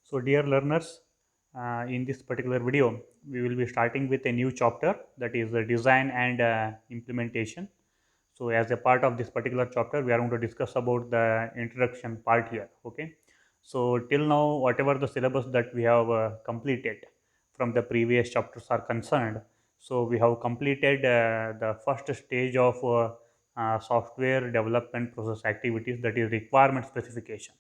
So dear learners, in this particular video, we will be starting with a new chapter, that is the design and implementation. So as a part of this particular chapter, we are going to discuss about the introduction part here. Okay. So till now, whatever the syllabus that we have completed from the previous chapters are concerned, so we have completed the first stage of software development process activities, that is requirement specification.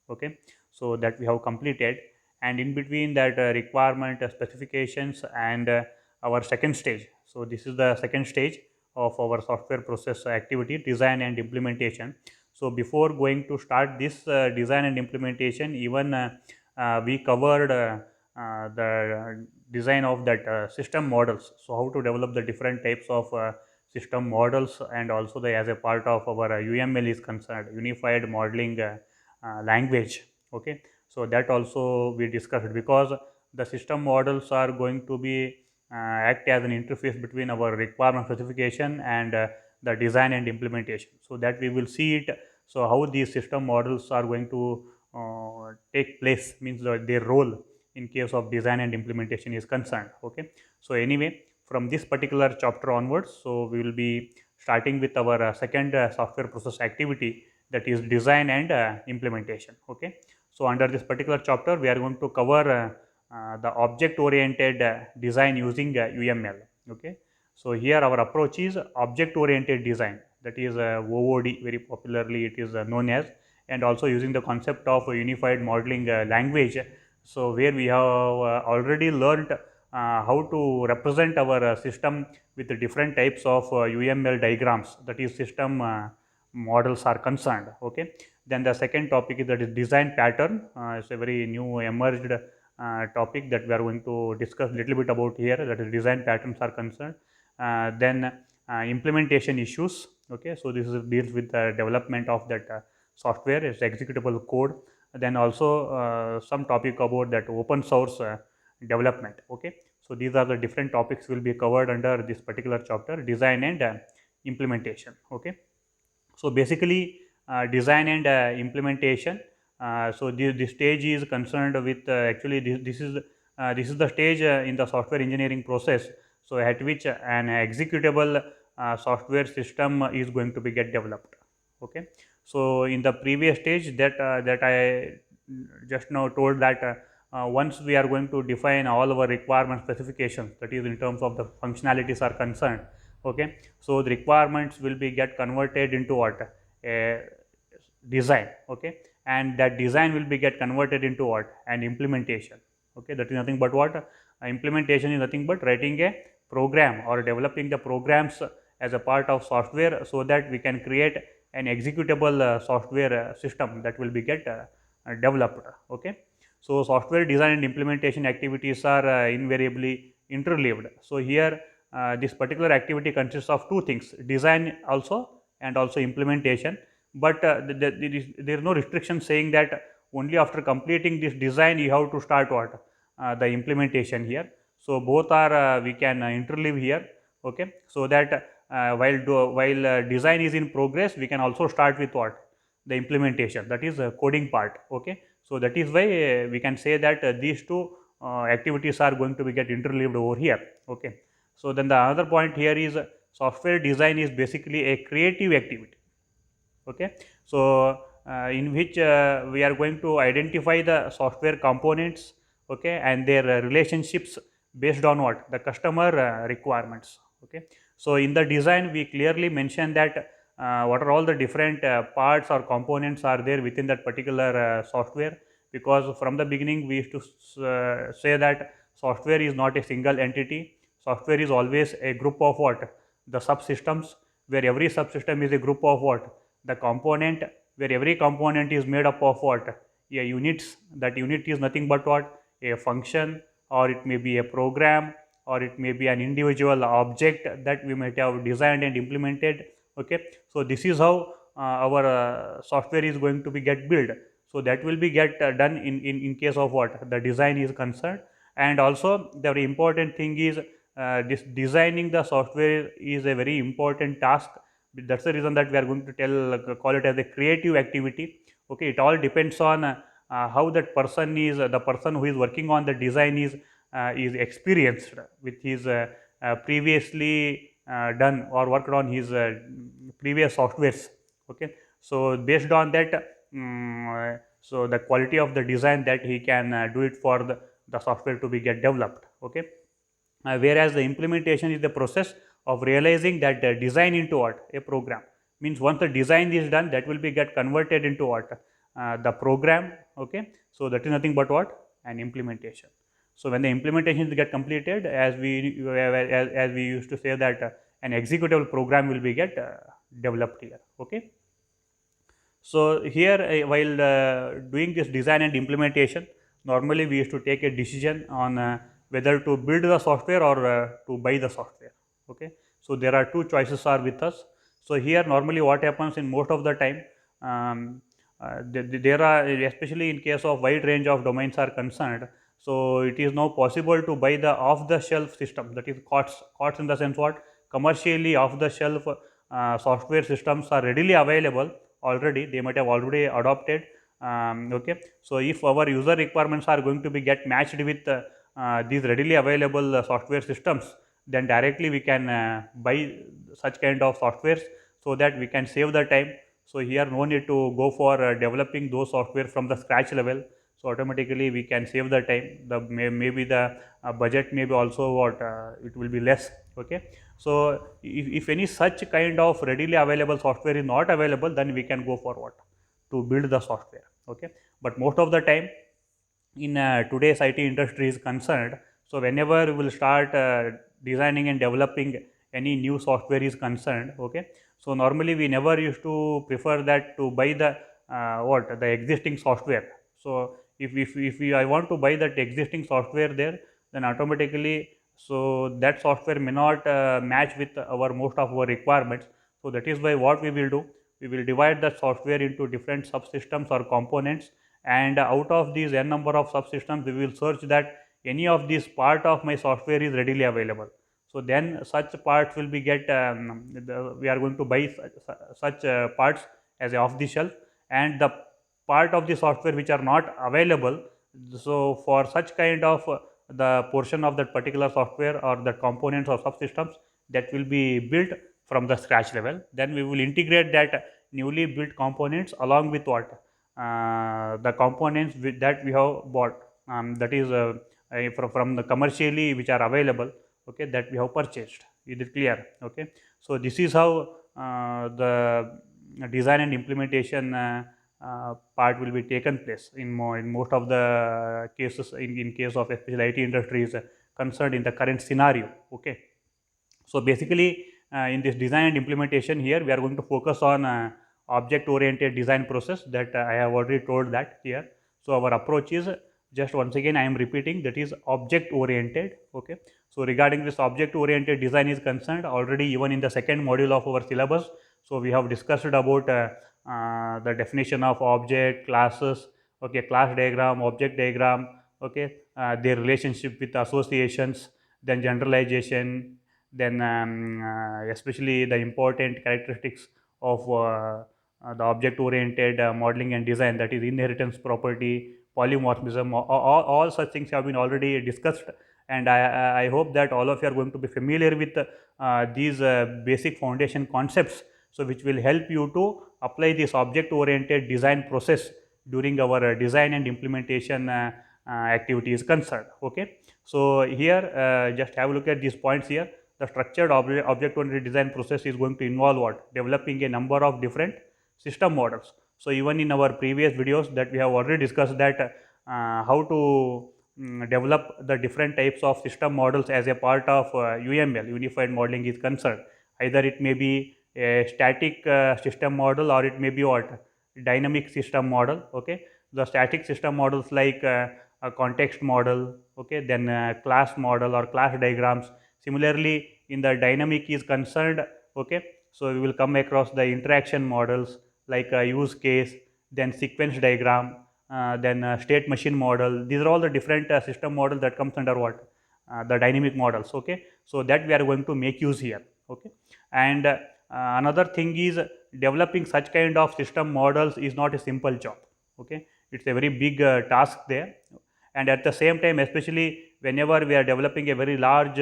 Okay, so that we have completed, and in between that requirement specifications and our second stage. So this is the second stage of our software process activity, design and implementation. So before going to start this design and implementation, even we covered the design of that system models, so how to develop the different types of system models, and also the as a part of our UML is concerned, unified modeling language. Okay, so that also we discussed, because the system models are going to be act as an interface between our requirement specification and the design and implementation, so that we will see it. So how these system models are going to take place, means their role in case of design and implementation is concerned. Okay, so anyway, from this particular chapter onwards, so we will be starting with our second software process activity, that is design and implementation. Okay, so under this particular chapter we are going to cover the object oriented design using UML. Okay, so here our approach is object oriented design, that is OOD, very popularly it is known as, and also using the concept of a unified modeling language. So where we have already learned how to represent our system with the different types of UML diagrams, that is system models are concerned. Okay, then the second topic is, that is design pattern. It's a very new emerged topic that we are going to discuss little bit about here, that is design patterns are concerned. Then implementation issues. Okay, so this is deals with the development of that software, is executable code. Then also some topic about that open source development. Okay, so these are the different topics will be covered under this particular chapter, design and implementation. Okay, so basically design and implementation. So this stage is concerned with actually this is the stage in the software engineering process, so at which an executable software system is going to be get developed. Okay, so in the previous stage that I just now told that once we are going to define all our requirement specifications, that is in terms of the functionalities are concerned. Okay, so the requirements will be get converted into what, a design. Okay, and that design will be get converted into what, an implementation. Okay, that is nothing but what, implementation is nothing but writing a program or developing the programs as a part of software, so that we can create an executable software system that will be get developed. Okay, so software design and implementation activities are invariably interleaved. So here this particular activity consists of two things, design also and also implementation. But there is no restriction saying that only after completing this design you have to start what, the implementation here. So both are we can interleave here. Okay, so that while design is in progress, we can also start with what, the implementation, that is coding part. Okay, so that is why we can say that these two activities are going to be get interleaved over here. Okay, so then the another point here is software design is basically a creative activity. Okay, so in which we are going to identify the software components. Okay, and their relationships based on what, the customer requirements. Okay, so in the design we clearly mention that what are all the different parts or components are there within that particular software, because from the beginning we used to say that software is not a single entity. Software is always a group of what, the subsystems, where every subsystem is a group of what, the component, where every component is made up of what, a units. That unit is nothing but what, a function, or it may be a program, or it may be an individual object that we might have designed and implemented. Okay, so this is how our software is going to be get built. So that will be get done in case of what, the design is concerned. And also the very important thing is this designing the software is a very important task. That's the reason that we are going to call it as a creative activity. Okay, it all depends on how that person is, the person who is working on the design is experienced with his previously done or worked on his previous softwares. Okay, so based on that, so the quality of the design that he can do it for the software to be get developed. Okay, whereas the implementation is the process of realizing that the design into what a program, means once the design is done, that will be get converted into what the program. Okay, so that is nothing but what an implementation. So when the implementation get completed, as we used to say that an executable program will be get developed here. Okay, so here while doing this design and implementation, normally we used to take a decision on whether to build the software or to buy the software. Okay, so there are two choices are with us. So here normally what happens in most of the time, there are, especially in case of wide range of domains are concerned, so it is now possible to buy the off the shelf system, that is COTS in the sense what commercially off the shelf software systems are readily available already, they might have already adopted. Okay, so if our user requirements are going to be get matched with these readily available software systems, then directly we can buy such kind of softwares, so that we can save the time. So here no need to go for developing those software from the scratch level, so automatically we can save the time, maybe the budget may be also what it will be less. Okay, so if any such kind of readily available software is not available, then we can go for what to build the software. Okay, but most of the time in today's IT industry is concerned, so whenever we will start designing and developing any new software is concerned. Okay, so normally we never used to prefer that to buy the what the existing software. So I want to buy that existing software there, then automatically so that software may not match with our most of our requirements. So that is why what we will do, we will divide the software into different subsystems or components, and out of these n number of subsystems we will search that any of these part of my software is readily available. So then such parts will be get we are going to buy such parts as a off the shelf, and the part of the software which are not available, so for such kind of the portion of that particular software or the components or subsystems that will be built from the scratch level, then we will integrate that newly built components along with what the components that we have bought, that is from the commercially which are available. Okay, that we have purchased. Is it clear? Okay, so this is how the design and implementation part will be taken place in most of the cases, in case of especially IT industry is concerned in the current scenario. Okay, so basically in this design and implementation, here we are going to focus on object oriented design process that I have already told that here. So our approach is, just once again I am repeating, that is object oriented. Okay, so regarding this object oriented design is concerned, already even in the second module of our syllabus, so we have discussed about the definition of object, classes, okay, class diagram, object diagram, okay, their relationship with associations, then generalization, then especially the important characteristics of the object oriented modeling and design, that is inheritance property, polymorphism, all such things have been already discussed, and I hope that all of you are going to be familiar with these basic foundation concepts, so which will help you to apply this object oriented design process during our design and implementation activity is concerned. Okay, so here just have a look at these points here. The structured object oriented design process is going to involve what? Developing a number of different system models. So even in our previous videos that we have already discussed that how to develop the different types of system models as a part of UML, unified modeling is concerned. Either it may be a static system model, or it may be what? Dynamic system model. Okay, the static system models like a context model, okay, then class model or class diagrams. Similarly, in the dynamic is concerned, okay, so we will come across the interaction models like a use case, then sequence diagram, then state machine model. These are all the different system models that comes under what? The dynamic models. Okay, so that we are going to make use here. Okay, and another thing is, developing such kind of system models is not a simple job. Okay, It's a very big task there. And at the same time, especially whenever we are developing a very large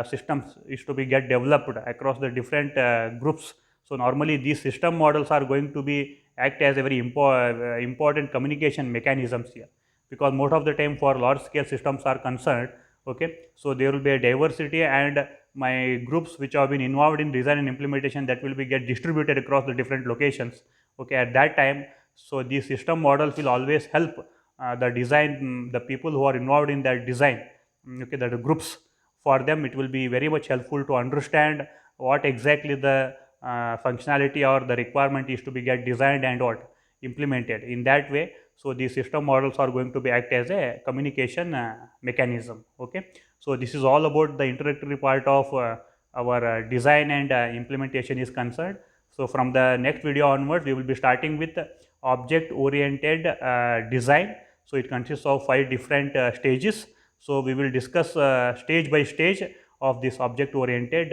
systems is to be get developed across the different groups. So normally these system models are going to be act as a very important communication mechanisms here, because most of the time for large scale systems are concerned, okay, so there will be a diversity, and my groups which have been involved in design and implementation, that will be get distributed across the different locations, okay, at that time. So these system models will always help the design, the people who are involved in that design, okay, that the groups, for them it will be very much helpful to understand what exactly the functionality or the requirement is to be get designed and what implemented in that way. So these system models are going to be act as a communication mechanism, okay. So this is all about the introductory part of our design and implementation is concerned. So from the next video onwards, we will be starting with object oriented design. So it consists of 5 different stages. So we will discuss stage by stage of this object oriented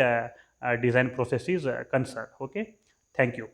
design process is concerned, okay. Thank you.